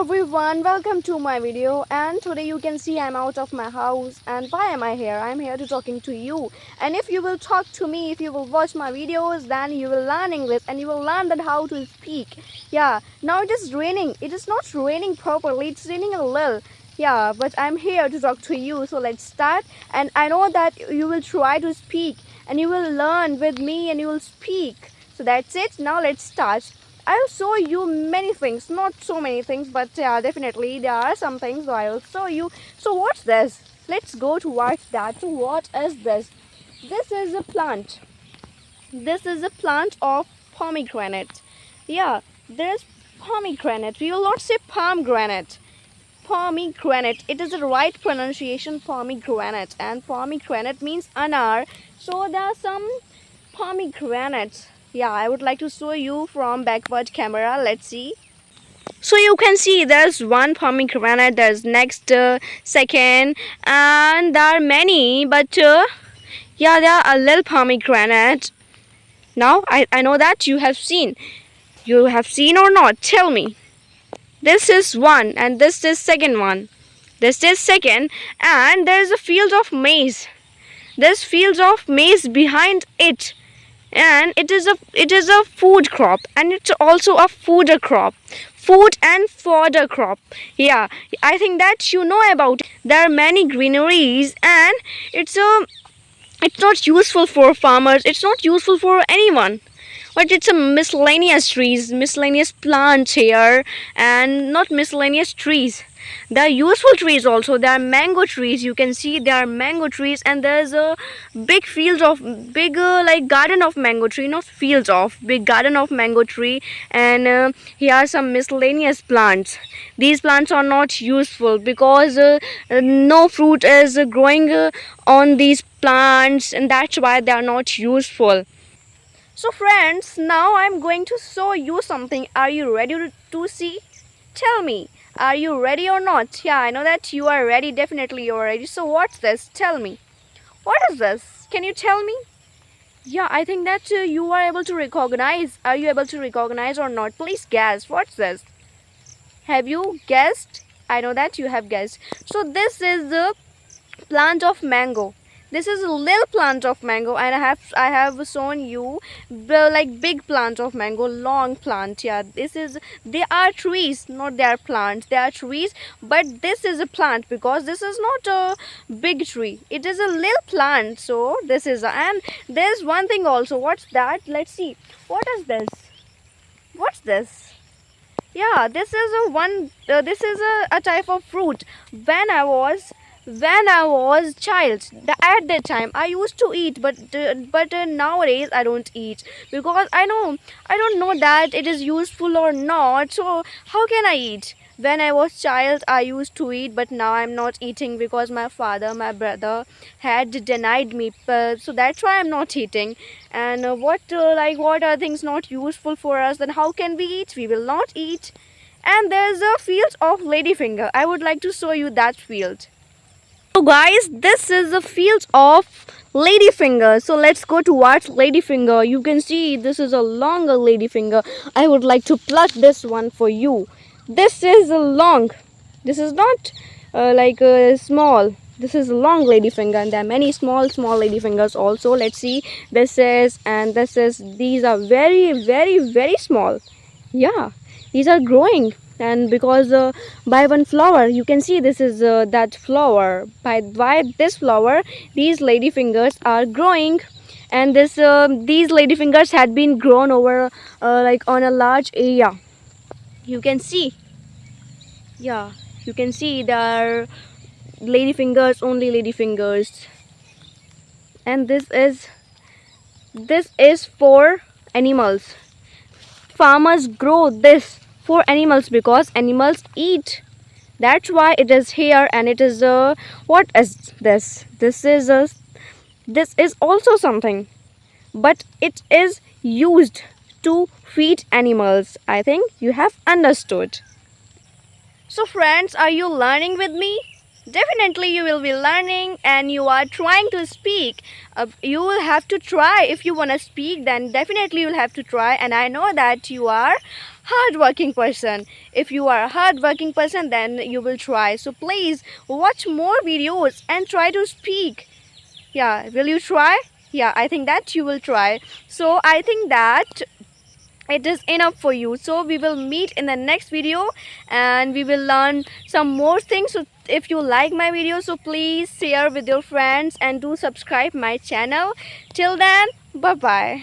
everyone, welcome to my video. And today you can see I'm out of my house. And why am I here? I'm here to talking to you. And if you will talk to me, if you will watch my videos, then you will learn English and you will learn that how to speak. Yeah, now it is raining. It is not raining properly, it's raining a little. Yeah, but I'm here to talk to you. So let's start. And I know that you will try to speak and you will learn with me and you will speak. So that's it. Now let's start. I'll show you many things, not so many things, but definitely there are some things. So I'll show you. So what's this? Let's go towards that. So what is this? This is a plant. This is a plant of pomegranate. Yeah, there's pomegranate. We will not say pomegranate. Pomegranate. It is the right pronunciation, pomegranate. And pomegranate means anar. So there are some pomegranates. Yeah, I would like to show you from backward camera. Let's see. So you can see there's one pomegranate, there's next, second, and there are many, but yeah, there are a little pomegranate. Now I know that you have seen. You have seen or not? Tell me. This is one, and this is second one. This is second, and there is a field of maize. There's fields of maize behind it, and it is a food crop, and it's also a fooder crop, food and fodder crop. Yeah, I think that you know about it. There are many greeneries, and it's not useful for farmers, it's not useful for anyone, but it's a miscellaneous trees, miscellaneous plants here, and not miscellaneous trees. There are useful trees also. There are mango trees. You can see there are mango trees, and there's a big field of big like garden of mango tree, not fields of big garden of mango tree. And here are some miscellaneous plants. These plants are not useful because no fruit is growing on these plants, and that's why they are not useful. So friends, now I'm going to show you something. Are you ready to see? Tell me, are you ready or not? Yeah, I know that you are ready. Definitely you are ready. So what's this? Tell me. What is this? Can you tell me? Yeah, I think that you are able to recognize. Are you able to recognize or not? Please guess. What's this? Have you guessed? I know that you have guessed. So this is the plant of mango. This is a little plant of mango, and I have shown you the like big plant of mango, long plant. Yeah, this is, they are trees, not they are plants. They are trees, but this is a plant because this is not a big tree. It is a little plant. So this is and there's one thing also. What's that? Let's see. What is this? What's this? Yeah, this is a one. This is a type of fruit. When I was child, at that time I used to eat, but nowadays I don't eat because I don't know that it is useful or not. So how can I eat? When I was child I used to eat, but now I'm not eating because my father, my brother had denied me. So that's why I'm not eating. And what are things not useful for us? Then how can we eat? We will not eat. And there's a field of ladyfinger. I would like to show you that field. So guys, this is the field of ladyfinger. So let's go towards ladyfinger. You can see this is a longer ladyfinger. I would like to pluck this one for you. This is a long. This is not like a small. This is a long ladyfinger, and there are many small ladyfingers also. Let's see. This is, and this is. These are very small. Yeah, these are growing, and because by one flower you can see this is that flower. By this flower these ladyfingers are growing, and these ladyfingers had been grown over like on a large area. You can see. Yeah, you can see there are ladyfingers, only ladyfingers. And this is for animals. Farmers grow this for animals because animals eat. That's why it is here. And it is a, what is this? This is also something, but it is used to feed animals. I think you have understood. So friends, are you learning with me? Definitely you will be learning, and you are trying to speak. You will have to try. If you want to speak, then definitely you will have to try, and I know that you are hardworking person. If you are a hardworking person, then you will try. So please watch more videos and try to speak. Yeah, will you try? Yeah, I think that you will try. So I think that it is enough for you. So we will meet in the next video and we will learn some more things. So if you like my video, so please share with your friends and do subscribe my channel. Till then, bye bye.